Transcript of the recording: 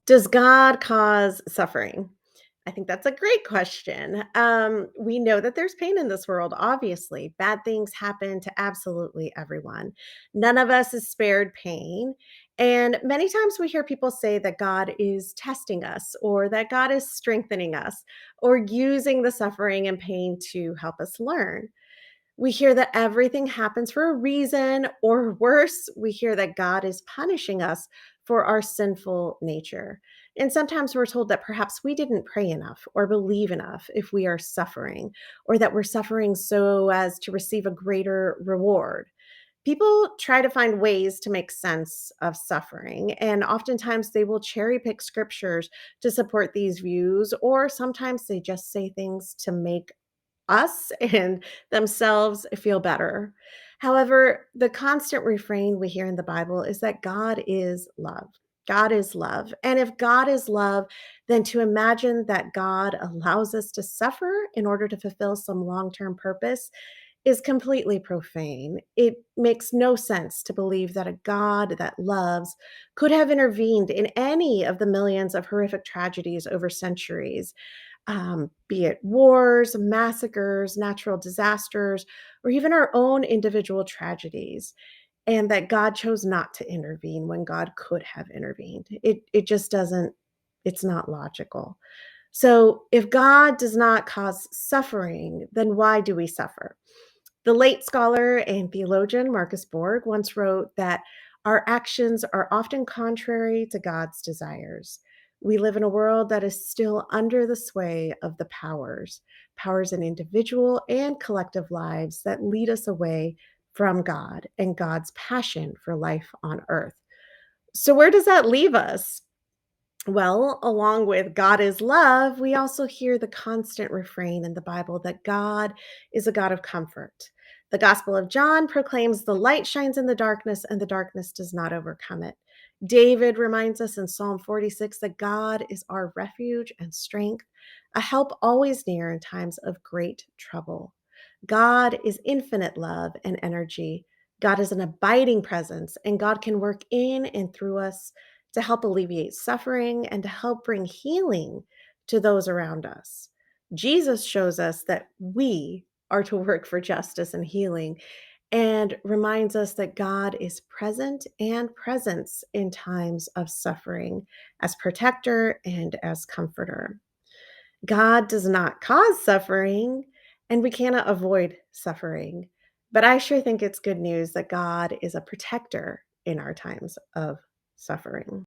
Does God cause suffering? I think that's a great question. We know that there's pain in this world, obviously. Bad things happen to absolutely everyone. None of us is spared pain. And many times we hear people say that God is testing us or that God is strengthening us or using the suffering and pain to help us learn. We hear that everything happens for a reason, or worse, we hear that God is punishing us for our sinful nature. And sometimes we're told that perhaps we didn't pray enough or believe enough if we are suffering, or that we're suffering so as to receive a greater reward. People try to find ways to make sense of suffering, and oftentimes they will cherry pick scriptures to support these views, or sometimes they just say things to make us and themselves feel better. However, the constant refrain we hear in the Bible is that God is love. God is love. And if God is love, then to imagine that God allows us to suffer in order to fulfill some long term purpose is completely profane. It makes no sense to believe that a God that loves could have intervened in any of the millions of horrific tragedies over centuries, be it wars, massacres, natural disasters, or even our own individual tragedies, and that God chose not to intervene when God could have intervened. It just doesn't, it's not logical. So if God does not cause suffering, then why do we suffer? The late scholar and theologian Marcus Borg once wrote that our actions are often contrary to God's desires. We live in a world that is still under the sway of the powers in individual and collective lives that lead us away from God and God's passion for life on earth. So, where does that leave us? Well, along with God is love, we also hear the constant refrain in the Bible that God is a God of comfort. The Gospel of John proclaims the light shines in the darkness and the darkness does not overcome it. David reminds us in Psalm 46 that God is our refuge and strength, a help always near in times of great trouble. God is infinite love and energy. God is an abiding presence, and God can work in and through us to help alleviate suffering and to help bring healing to those around us. Jesus shows us that we are to work for justice and healing and reminds us that God is present and presence in times of suffering as protector and as comforter. God does not cause suffering, and we cannot avoid suffering. But I sure think it's good news that God is a protector in our times of suffering.